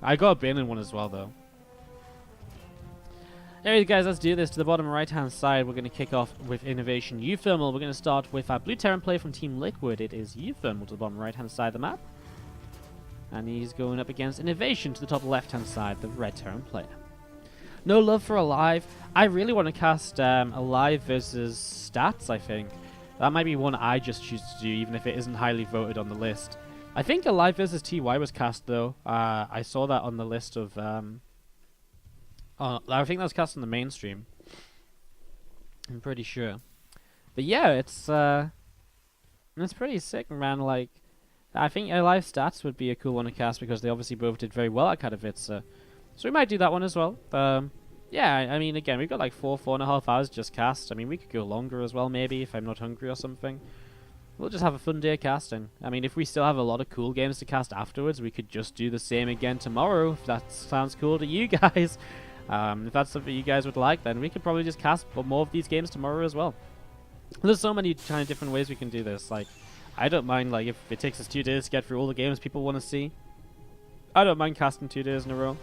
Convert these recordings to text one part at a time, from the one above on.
I got a bin in one as well, though. Anyways, guys, let's do this. To the bottom right-hand side, we're going to kick off with INnoVation uThermal. We're going to start with our blue Terran player from Team Liquid. It is uThermal to the bottom right-hand side of the map. And he's going up against INnoVation to the top left-hand side, the red Terran player. No love for Alive. I really want to cast Alive versus Stats, I think. That might be one I just choose to do, even if it isn't highly voted on the list. I think Alive versus TY was cast, though. I saw that on the list of... I think that was cast on the mainstream. I'm pretty sure. But yeah, it's pretty sick, man. Like, I think Alive Stats would be a cool one to cast because they obviously both did very well at Katowice. So we might do that one as well. Yeah, I mean, again, we've got like 4.5 hours just cast. I mean, we could go longer as well, maybe, if I'm not hungry or something. We'll just have a fun day casting. I mean, if we still have a lot of cool games to cast afterwards, we could just do the same again tomorrow, if that sounds cool to you guys. If that's something you guys would like, then we could probably just cast more of these games tomorrow as well. There's so many kind of different ways we can do this. Like, I don't mind, like, if it takes us 2 days to get through all the games people want to see. I don't mind casting 2 days in a row.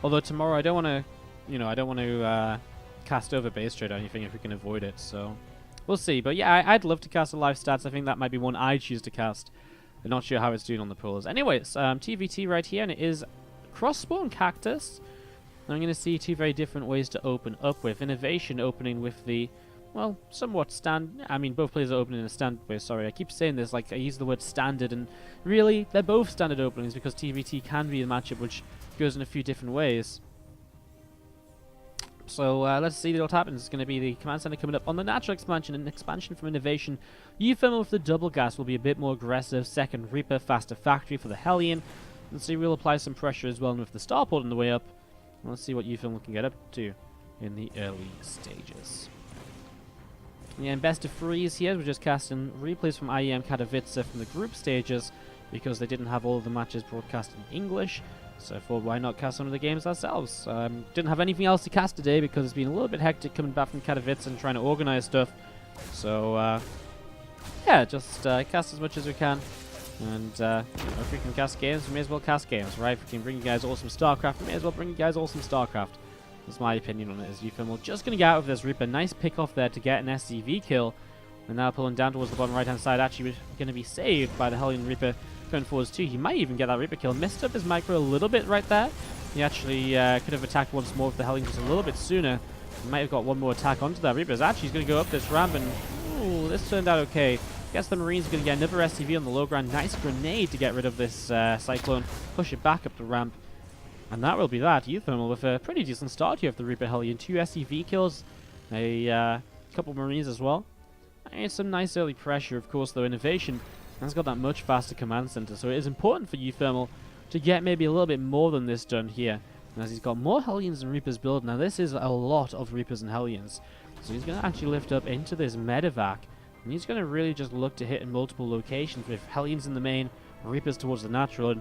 Although tomorrow I don't want to, I don't want to cast over base trade or anything if we can avoid it, so we'll see. But yeah, I'd love to cast Alive Stats. I think that might be one I choose to cast. I'm not sure how it's doing on the pools. Anyways, TvT right here, and it is Cross-Spawn Cactus. I'm going to see 2 very different ways to open up with. INnoVation opening with the, well, somewhat I mean, both players are opening in a standard way. Sorry, I keep saying this like I use the word standard, and really, they're both standard openings because TvT can be a matchup which goes in a few different ways. So let's see what happens. It's going to be the command center coming up on the natural expansion, and expansion from INnoVation. uThermal with the double gas will be a bit more aggressive. Second Reaper, faster factory for the Hellion. Let's see, we'll apply some pressure as well, and with the starport on the way up. Let's see what uThermal can get up to in the early stages. Yeah, and best of threes here, we're just casting replays from IEM Katowice from the group stages because they didn't have all of the matches broadcast in English. So I thought, why not cast some of the games ourselves? Didn't have anything else to cast today because it's been a little bit hectic coming back from Katowice and trying to organize stuff. So, yeah, just cast as much as we can. And if we can cast games, we may as well cast games, right? If we can bring you guys awesome StarCraft, we may as well bring you guys awesome StarCraft. That's my opinion on it, as uThermal just going to get out of this Reaper. Nice pick off there to get an SCV kill. And now pulling down towards the bottom right-hand side, actually going to be saved by the Hellion Reaper going forwards too. He might even get that Reaper kill. Missed up his micro a little bit right there. He actually could have attacked once more with the Hellion just a little bit sooner. He might have got one more attack onto that Reaper. Actually, he's going to go up this ramp, and ooh, this turned out okay. Guess the Marines are going to get another SCV on the low ground. Nice grenade to get rid of this Cyclone. Push it back up the ramp. And that will be that. uThermal with a pretty decent start here of the Reaper Hellion. 2 SCV kills. A couple Marines as well. And some nice early pressure, of course, though. INnoVation has got that much faster command center. So it is important for uThermal to get maybe a little bit more than this done here. And as he's got more Hellions and Reapers built. Now this is a lot of Reapers and Hellions. So he's going to actually lift up into this medevac. And he's going to really just look to hit in multiple locations with Hellions in the main, Reapers towards the natural.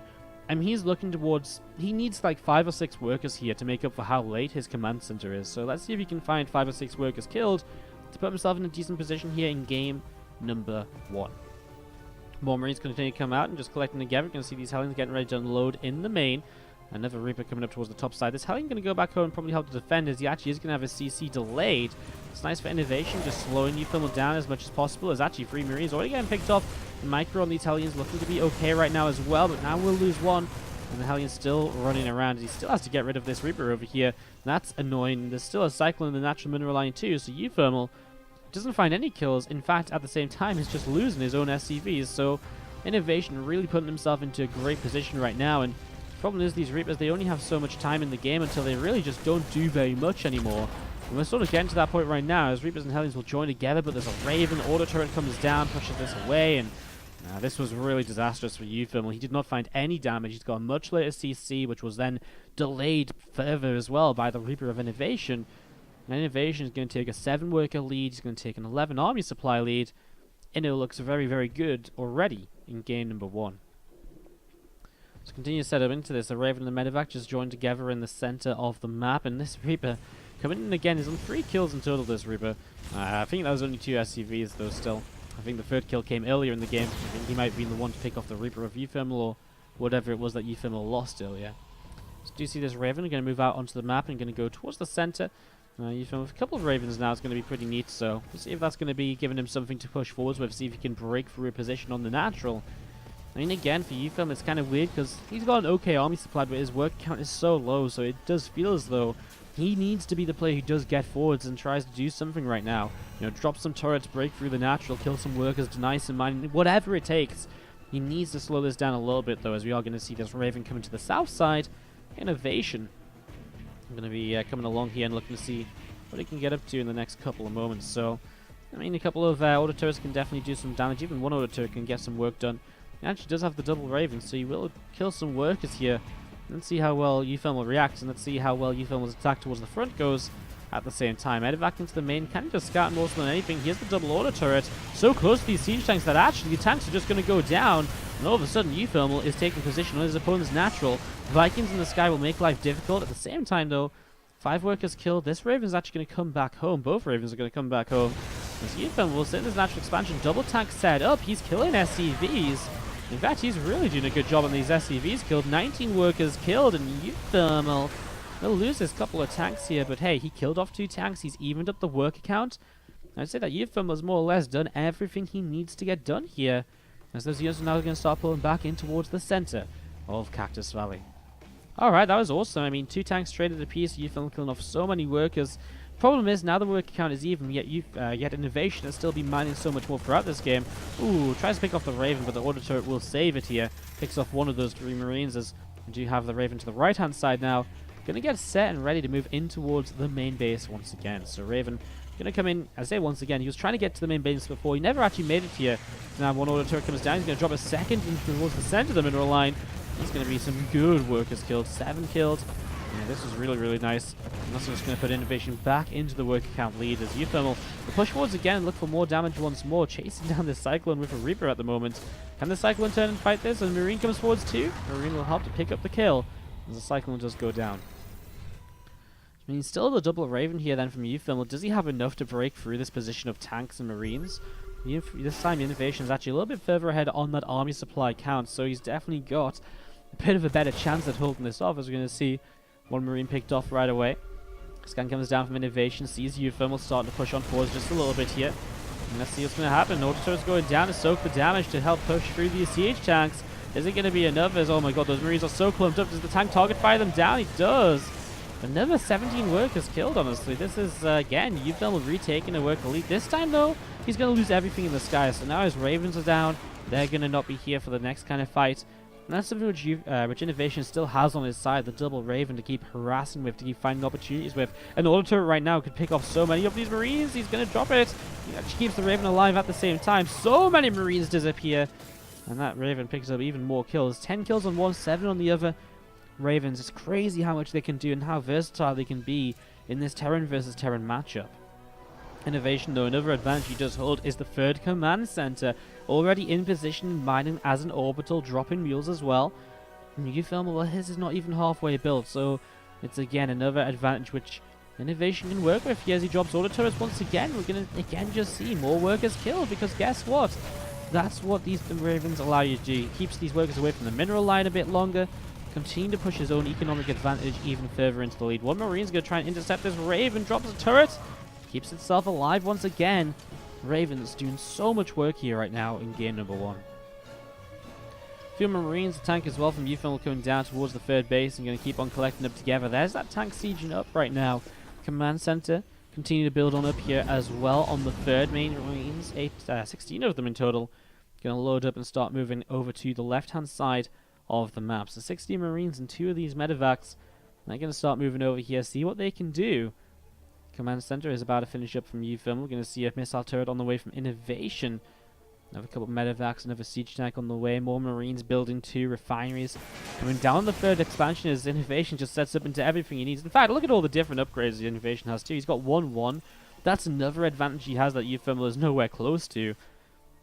And he's looking towards... He needs like 5 or 6 workers here to make up for how late his command center is. So let's see if he can find 5 or 6 workers killed to put himself in a decent position here in game number 1. More Marines continue to come out and just collecting together. You can see these Hellions getting ready to unload in the main. Another Reaper coming up towards the top side. This Hellion going to go back home and probably help to defend, as he actually is going to have his CC delayed. It's nice for INnoVation, just slowing uThermal down as much as possible. There's actually 3 Marines already getting picked off. The micro on these Hellions looking to be okay right now as well, but now we'll lose one. And the Hellion's still running around. He still has to get rid of this Reaper over here. That's annoying. There's still a Cyclone in the natural mineral line too, so uThermal doesn't find any kills. In fact, at the same time, he's just losing his own SCVs. So INnoVation really putting himself into a great position right now. And the problem is these Reapers, they only have so much time in the game until they really just don't do very much anymore. And we're sort of getting to that point right now, as Reapers and Hellions will join together, but there's a Raven, auto turret comes down, pushes this away, and this was really disastrous for uThermal. He did not find any damage. He's got a much later CC, which was then delayed further as well by the Reaper of INnoVation. And INnoVation is going to take a 7 worker lead, he's going to take an 11 army supply lead. Inno looks very, very good already in game number 1. So continue to set up into this. The Raven and the Medevac just joined together in the center of the map, and this Reaper coming in again. He's on 3 kills in total, this Reaper. I think that was only 2 SCVs though still. I think the 3rd kill came earlier in the game. I think he might have been the one to pick off the Reaper of uThermal, or whatever it was that uThermal lost earlier. So do you see this Raven going to move out onto the map and going to go towards the center? uThermal with a couple of Ravens now is going to be pretty neat, so we'll see if that's going to be giving him something to push forwards with, see if he can break through a position on the natural. I mean, again, for uThermal, it's kind of weird because he's got an okay army supply, but his work count is so low, so it does feel as though he needs to be the player who does get forwards and tries to do something right now. You know, drop some turrets, break through the natural, kill some workers, deny some mining, whatever it takes. He needs to slow this down a little bit, though, as we are going to see this Raven coming to the south side. INnoVation. I'm going to be coming along here and looking to see what he can get up to in the next couple of moments. So, I mean, a couple of auto turrets can definitely do some damage. Even one auto turret can get some work done. He actually does have the double Raven, so he will kill some workers here. Let's see how well uThermal reacts, and let's see how well uThermal's attack towards the front goes at the same time. Headed back into the main, kind of just scout more than anything. Here's the double auto turret. So close to these siege tanks that actually the tanks are just going to go down. And all of a sudden, uThermal is taking position on his opponent's natural. Vikings in the sky will make life difficult. At the same time, though, 5 workers killed. This Raven's actually going to come back home. Both Ravens are going to come back home. As uThermal will sit in his natural expansion. Double tank set up. He's killing SCVs. In fact, he's really doing a good job on these SCVs killed. 19 workers killed, and uThermal will lose his couple of tanks here. But hey, he killed off 2 tanks. He's evened up the worker count. I'd say that uThermal has more or less done everything he needs to get done here. As those units are now going to start pulling back in towards the center of Cactus Valley. Alright, that was awesome. I mean, 2 tanks traded apiece. uThermal killing off so many workers. Problem is, now the worker count is even, yet INnoVation has still been mining so much more throughout this game. Ooh, tries to pick off the Raven, but the auto turret will save it here. Picks off one of those 3 Marines, as we do have the Raven to the right-hand side now. Gonna get set and ready to move in towards the main base once again. So Raven gonna come in, I say once again, he was trying to get to the main base before. He never actually made it here. Now one auto turret comes down, he's gonna drop a second towards the center of the mineral line. There's gonna be some good workers killed. 7 killed. Yeah, this is really, really nice. And that's just going to put INnoVation back into the worker count lead as uThermal will push forwards again and look for more damage once more, chasing down this Cyclone with a Reaper at the moment. Can the Cyclone turn and fight this? And Marine comes forwards too. Marine will help to pick up the kill as the Cyclone does go down. I mean, still the double Raven here then from uThermal. Does he have enough to break through this position of tanks and Marines? This time INnoVation is actually a little bit further ahead on that army supply count, so he's definitely got a bit of a better chance at holding this off, as we're going to see. 1 Marine picked off right away. Scan comes down from INnoVation, sees uThermal starting to push on forwards just a little bit here. And let's see what's going to happen. Auto turret's going down to soak the damage to help push through these siege tanks. Is it going to be enough? As, oh my god, those Marines are so clumped up. Does the tank target fire them down? He does. Another 17 workers killed, honestly. This is, again, uThermal retaking a worker lead. This time, though, he's going to lose everything in the sky. So now his Ravens are down. They're going to not be here for the next kind of fight. And that's something which INnoVation still has on his side, the double Raven to keep harassing with, to keep finding opportunities with. And the auto turret right now could pick off so many of these Marines. He's going to drop it. He actually keeps the Raven alive at the same time. So many Marines disappear. And that Raven picks up even more kills. 10 kills on one, 7 on the other. Ravens, it's crazy how much they can do and how versatile they can be in this Terran versus Terran matchup. INnoVation, though, another advantage he does hold is the 3rd command center, already in position, mining as an orbital, dropping mules as well. And uThermal, well, his is not even halfway built, so it's again another advantage which INnoVation can work with. Here as he drops auto turrets once again, we're going to again just see more workers killed, because guess what? That's what these Ravens allow you to do. He keeps these workers away from the mineral line a bit longer, continue to push his own economic advantage even further into the lead. 1 Marine's going to try and intercept this Raven, drops a turret. Keeps itself alive once again. Ravens doing so much work here right now in game number 1. Few Marines, a tank as well from uThermal coming down towards the 3rd base and going to keep on collecting up together. There's that tank sieging up right now. Command center continue to build on up here as well on the 3rd main Marines. 16 of them in total. Going to load up and start moving over to the left-hand side of the map. So 16 Marines and 2 of these medevacs. They're going to start moving over here, see what they can do. Command center is about to finish up from uThermal. We're going to see a missile turret on the way from INnoVation. Another couple of medevacs, another siege tank on the way. More Marines building 2 refineries. Coming down the 3rd expansion as INnoVation just sets up into everything he needs. In fact, look at all the different upgrades that INnoVation has too. He's got 1-1. That's another advantage he has that uThermal is nowhere close to.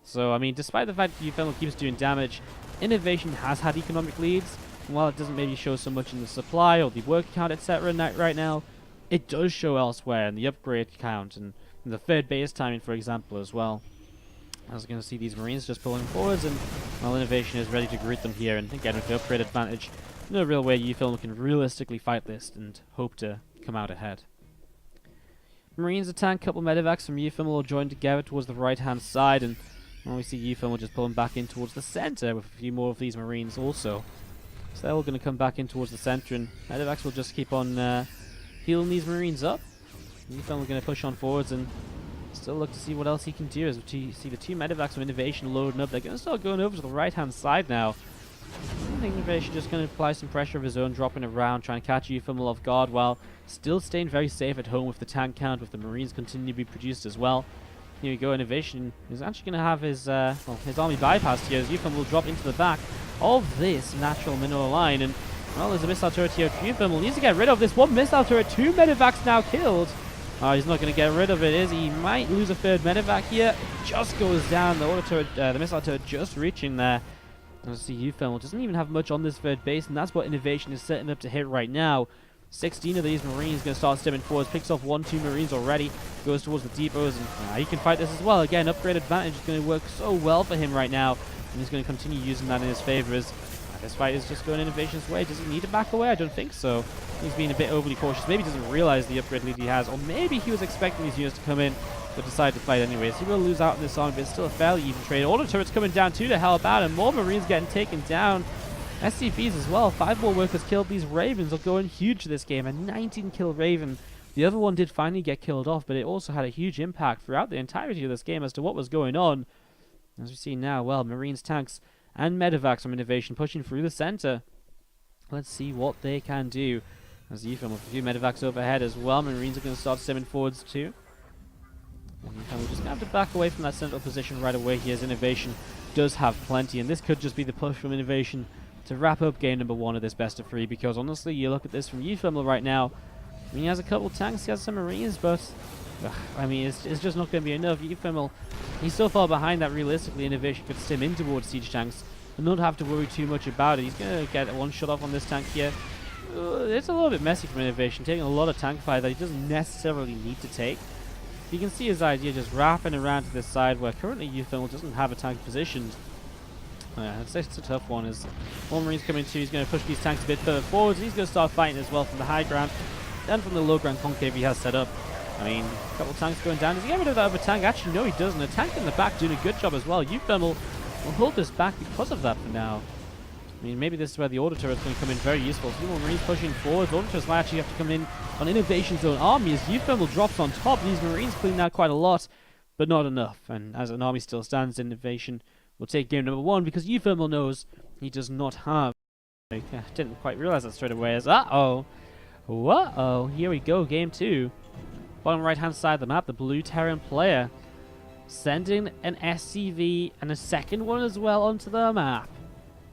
So, I mean, despite the fact that uThermal keeps doing damage, INnoVation has had economic leads. And while it doesn't maybe show so much in the supply or the work count, etc. right now, it does show elsewhere in the upgrade count and in the 3rd base timing, for example, as well. As we're going to see these Marines just pulling forwards, and well, INnoVation is ready to greet them here, and again with the upgrade advantage, no real way uThermal can realistically fight this and hope to come out ahead. Marines attack, couple medevacs from uThermal will join together towards the right hand side, and well, we see uThermal just pulling back in towards the center with a few more of these Marines also. So they're all going to come back in towards the center, and medevacs will just keep on healing these Marines up. uThermal going to push on forwards and still look to see what else he can do. As we see the two medevacs from INnoVation loading up, they're going to start going over to the right hand side now. I think INnoVation just going to apply some pressure of his own, dropping around, trying to catch uThermal off guard while still staying very safe at home with the tank count, with the Marines continuing to be produced as well. Here we go, INnoVation is actually going to have his army bypassed here as uThermal will drop into the back of this natural mineral line, and well, there's a missile turret here. uThermal needs to get rid of this one missile turret. Two medevacs now killed. He's not going to get rid of it, is he? He might lose a third medevac here. Just goes down. The auto turret, the missile turret just reaching there. And let's see, uThermal doesn't even have much on this third base, and that's what INnoVation is setting up to hit right now. 16 of these Marines going to start stepping forwards. Picks off 1-2 Marines already. Goes towards the depots, and he can fight this as well. Again, upgrade advantage is going to work so well for him right now, and he's going to continue using that in his favor. As this fight is just going INnoVation's way. Does he need to back away? I don't think so. He's being a bit overly cautious. Maybe he doesn't realize the upgrade lead he has, or maybe he was expecting these units to come in, but decided to fight anyways. He will lose out in this army, but it's still a fairly even trade. Auto turrets coming down too to help out, and more Marines getting taken down. SCVs as well. 5 more workers killed. These Ravens are going huge this game. A 19-kill Raven. The other one did finally get killed off, but it also had a huge impact throughout the entirety of this game as to what was going on. As we see now, well, Marines, tanks, and medevacs from INnoVation pushing through the center. Let's see what they can do. As uThermal with a few medevacs overhead as well. Marines are going to start stemming forwards too. And we're just going to have to back away from that central position right away here, as INnoVation does have plenty. And this could just be the push from INnoVation to wrap up game number 1 of this best of 3. Because honestly, you look at this from uThermal right now. I mean, he has a couple tanks, he has some Marines, but I mean, it's just not going to be enough. uThermal, he's so far behind that realistically INnoVation could stem in towards siege tanks and not have to worry too much about it. He's going to get one shot off on this tank here. It's a little bit messy from INnoVation, taking a lot of tank fire that he doesn't necessarily need to take. You can see his idea just wrapping around to this side where currently uThermal doesn't have a tank positioned. It's a tough one. As more Marines coming too, he's going to push these tanks a bit further forwards, and he's going to start fighting as well from the high ground and from the low ground concave he has set up. I mean, a couple of tanks going down. Does he get rid of that other tank? Actually, no, he doesn't. A tank in the back doing a good job as well. uThermal will hold this back because of that for now. I mean, maybe this is where the auto turret's going to come in very useful. A few more Marines pushing forwards. Auto turrets might actually have to come in on INnoVation's own army as uThermal drops on top. These Marines clean out quite a lot, but not enough. And as an army still stands, INnoVation will take game number 1 because uThermal knows he does not have. I didn't quite realize that straight away. As uh-oh. Here we go, game 2. Bottom right hand side of the map, the blue Terran player sending an SCV and a second one as well onto the map.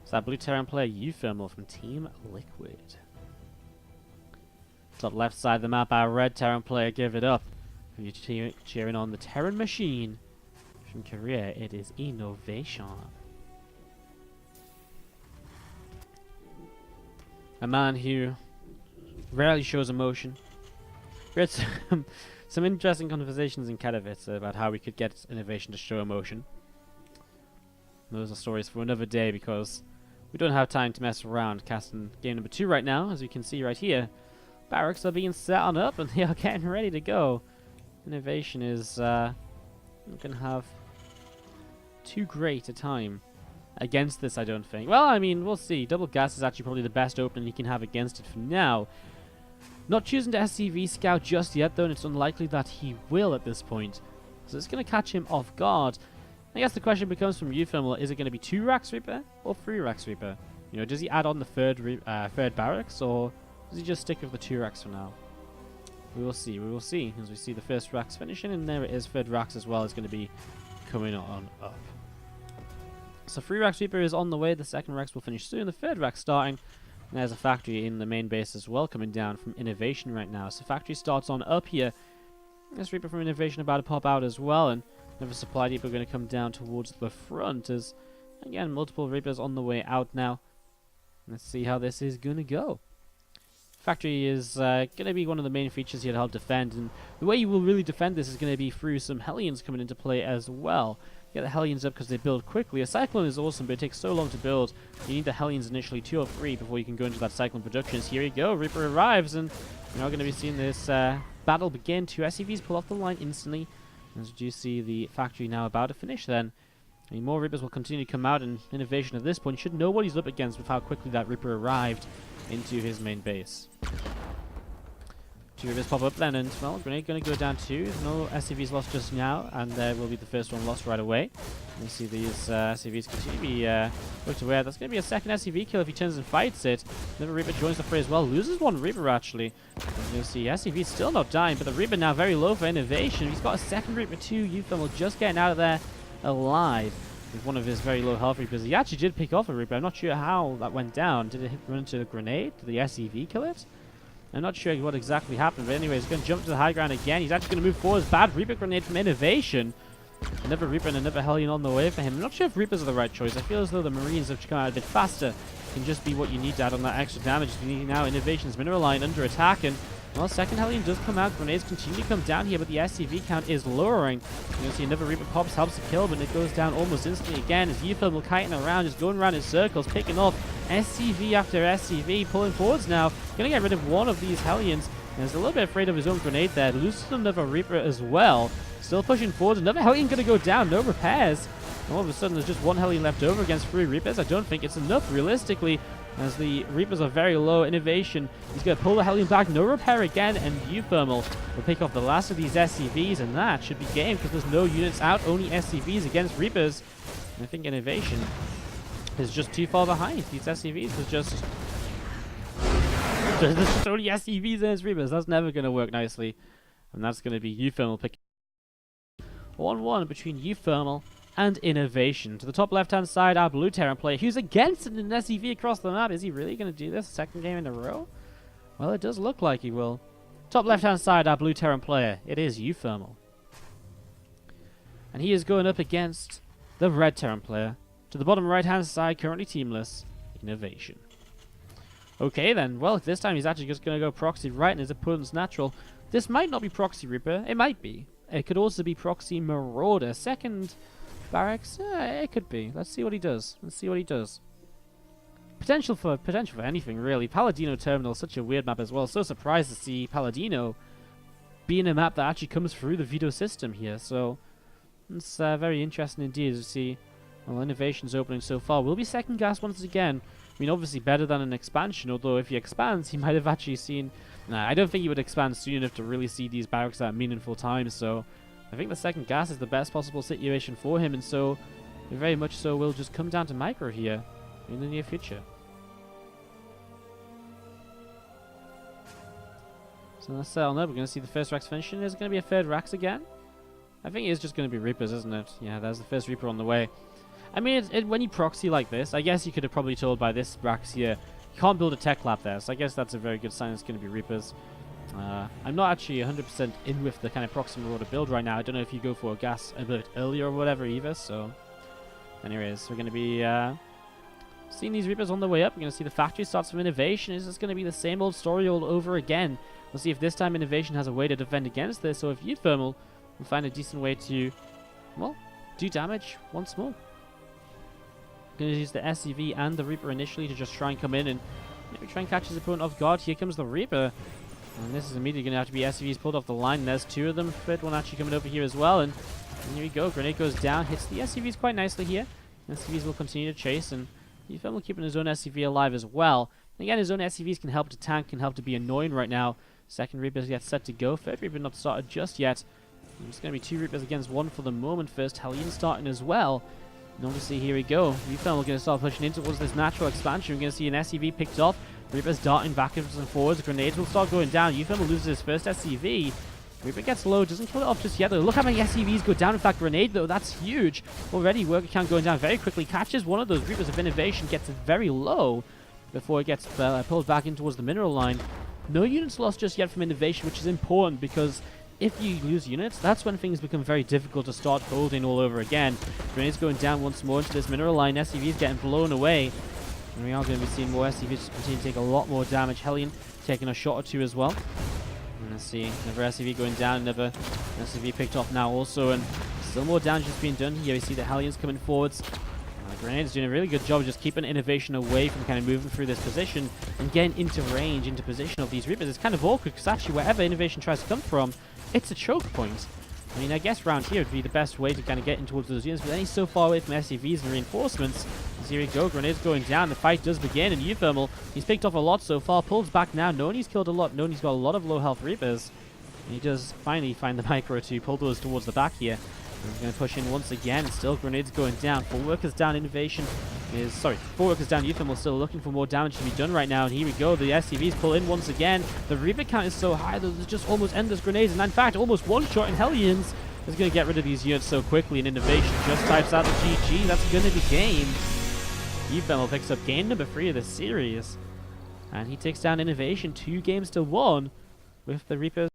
It's that blue Terran player uThermal from Team Liquid. Top left side of the map, our red Terran player, give it up. If you're cheering on the Terran machine from Korea, it is INnoVation. A man who rarely shows emotion. We had some interesting conversations in Katowice about how we could get INnoVation to show emotion. Those are stories for another day because we don't have time to mess around. Casting game number 2 right now, as you can see right here. Barracks are being set on up and they are getting ready to go. INnoVation is not going to have too great a time against this, I don't think. Well, I mean, we'll see. Double gas is actually probably the best opening he can have against it for now. Not choosing to SCV scout just yet, though, and it's unlikely that he will at this point. So it's going to catch him off guard. I guess the question becomes from uThermal, is it going to be 2 rack sweeper or 3 rack sweeper? You know, does he add on the third barracks, or does he just stick with the 2 racks for now? We will see, as we see the first racks finishing, and there it is, third racks as well is going to be coming on up. So 3 rack sweeper is on the way, the second racks will finish soon, the third rack starting. And there's a factory in the main base as well coming down from INnoVation right now. So factory starts on up here. There's Reaper from INnoVation about to pop out as well. And another supply depot going to come down towards the front as, again, multiple Reapers on the way out now. Let's see how this is going to go. Factory is going to be one of the main features here to help defend. And the way you will really defend this is going to be through some Hellions coming into play as well. get the Hellions up because they build quickly. A Cyclone is awesome, but it takes so long to build. You need the Hellions initially 2 or 3 before you can go into that Cyclone productions. Here you go, Reaper arrives, and we're now going to be seeing this battle begin. 2 SCVs pull off the line instantly. As you see the factory now about to finish then. I mean, more Reapers will continue to come out, and INnoVation at this point should know what he's up against with how quickly that Reaper arrived into his main base. 2 Reapers pop up then, and well, Grenade going to go down too. No SCVs lost just now, and there will be the first one lost right away. You see these SCVs continue to be looked away. That's going to be a second SCV kill if he turns and fights it. Another Reaper joins the fray as well. Loses 1 Reaper actually. And you'll see SCV still not dying, but the Reaper now very low for INnoVation. He's got a second Reaper too. uThermal just getting out of there alive with one of his very low health Reapers. He actually did pick off a Reaper. I'm not sure how that went down. Did it run into the grenade? Did the SCV kill it? I'm not sure what exactly happened, but anyway, he's going to jump to the high ground again. He's actually going to move forward. Bad Reaper grenade from INnoVation. Another Reaper and another Hellion on the way for him. I'm not sure if Reapers are the right choice. I feel as though the Marines have come out a bit faster. Can just be what you need to add on that extra damage. You need now INnoVation's mineral line under attack, and well, second Hellion does come out. Grenades continue to come down here, but the SCV count is lowering. You're going to see another Reaper pops, helps to kill, but it goes down almost instantly again as uThermal kiting around, just going around in circles, picking off SCV after SCV, pulling forwards now. Going to get rid of one of these Hellions, and he's a little bit afraid of his own grenade there. Loses another Reaper as well. Still pushing forward. Another Hellion going to go down. No repairs. And all of a sudden, there's just 1 Hellion left over against 3 Reapers. I don't think it's enough, realistically, as the Reapers are very low. INnoVation, he's going to pull the Hellion back. No repair again, and uThermal will pick off the last of these SCVs, and that should be game because there's no units out, only SCVs against Reapers. And I think INnoVation is just too far behind. These SCVs are just... there's just only SCVs against Reapers. That's never going to work nicely. And that's going to be uThermal picking 1-1 between uThermal and INnoVation. To the top left-hand side, our blue Terran player, who's against an SCV across the map. Is he really going to do this? Second game in a row? Well, it does look like he will. Top left-hand side, our blue Terran player. It is uThermal. And he is going up against the red Terran player. To the bottom right-hand side, currently teamless, INnoVation. Okay then, well, this time he's actually just going to go proxy right in his opponent's natural. This might not be proxy Reaper. It might be. It could also be proxy Marauder. Second barracks? It could be. Let's see what he does. Let's see what he does. Potential for anything, really. Palladino Terminal is such a weird map as well. So surprised to see Palladino being a map that actually comes through the veto system here. So it's very interesting indeed to see. Well, INnoVation's opening so far will be second gas once again. I mean, obviously better than an expansion, although if he expands, he might have actually seen... Nah, I don't think he would expand soon enough to really see these barracks at meaningful times, so I think the second gas is the best possible situation for him, and so it very much so will just come down to micro here in the near future. So let's settle up. We're going to see the first Rax finishing. Is it going to be a third Rax again? I think it's just going to be Reapers, isn't it? Yeah, there's the first Reaper on the way. I mean, when you proxy like this, I guess you could have probably told by this Rax here, you can't build a tech lab there, so I guess that's a very good sign it's going to be Reapers. I'm not actually 100% in with the kind of proxy Marauder build right now. I don't know if you go for a gas a bit earlier or whatever either, so... Anyways, we're going to be seeing these Reapers on the way up. We're going to see the factory starts from INnoVation. Is this going to be the same old story all over again? We'll see if this time INnoVation has a way to defend against this, or if uThermal will find a decent way to, well, do damage once more. Going to use the SCV and the Reaper initially to just try and come in and maybe try and catch his opponent off guard. Here comes the Reaper. And this is immediately going to have to be SCVs pulled off the line. And there's 2 of them. Third one actually coming over here as well. And here we go. Grenade goes down. Hits the SCVs quite nicely here. SCVs will continue to chase. And uThermal keeping his own SCV alive as well. And again, his own SCVs can help to tank, can help to be annoying right now. Second Reaper gets set to go. Third Reaper not started just yet. And it's going to be 2 Reapers against 1 for the moment. First Hellion starting as well. And obviously, here we go. uThermal going to start pushing in towards this natural expansion. We're going to see an SCV picked off. Reaper's darting backwards and forwards. Grenades will start going down. uThermal loses his first SCV. Reaper gets low, doesn't kill it off just yet though. Look how many SCVs go down with that grenade though. That's huge. Already worker count going down very quickly. Catches one of those Reapers of INnoVation. Gets it very low before it gets pulled back in towards the mineral line. No units lost just yet from INnoVation, which is important because if you lose units, that's when things become very difficult to start holding all over again. Grenades going down once more into this mineral line. SCVs getting blown away. And we are going to be seeing more SCVs continue to take a lot more damage. Hellion taking a shot or 2 as well. And let's see, another SCV going down, another SCV picked off now also. And Still more damage is being done here. We see the Hellions coming forwards. Grenade's doing a really good job of just keeping INnoVation away from kind of moving through this position and getting into range, into position of these Reapers. It's kind of awkward because actually wherever INnoVation tries to come from, it's a choke point. I mean, I guess around here would be the best way to kind of get in towards those units, but then he's so far away from SCVs and reinforcements. As here we go, Grenade's going down, the fight does begin, and uThermal, he's picked off a lot so far, pulls back now, knowing he's killed a lot, knowing he's got a lot of low health Reapers. And he does finally find the micro to pull those towards the back here. He's going to push in once again. Still, Grenade's going down. 4 workers down. INnoVation is... Sorry, 4 workers down. uThermal still looking for more damage to be done right now. And here we go. The SCVs pull in once again. The Reaper count is so high that there's just almost endless grenades. And in fact, almost one-shot in Hellions is going to get rid of these units so quickly. And INnoVation just types out the GG. That's going to be game. uThermal picks up game number 3 of the series. And he takes down INnoVation 2 games to 1 with the Reapers.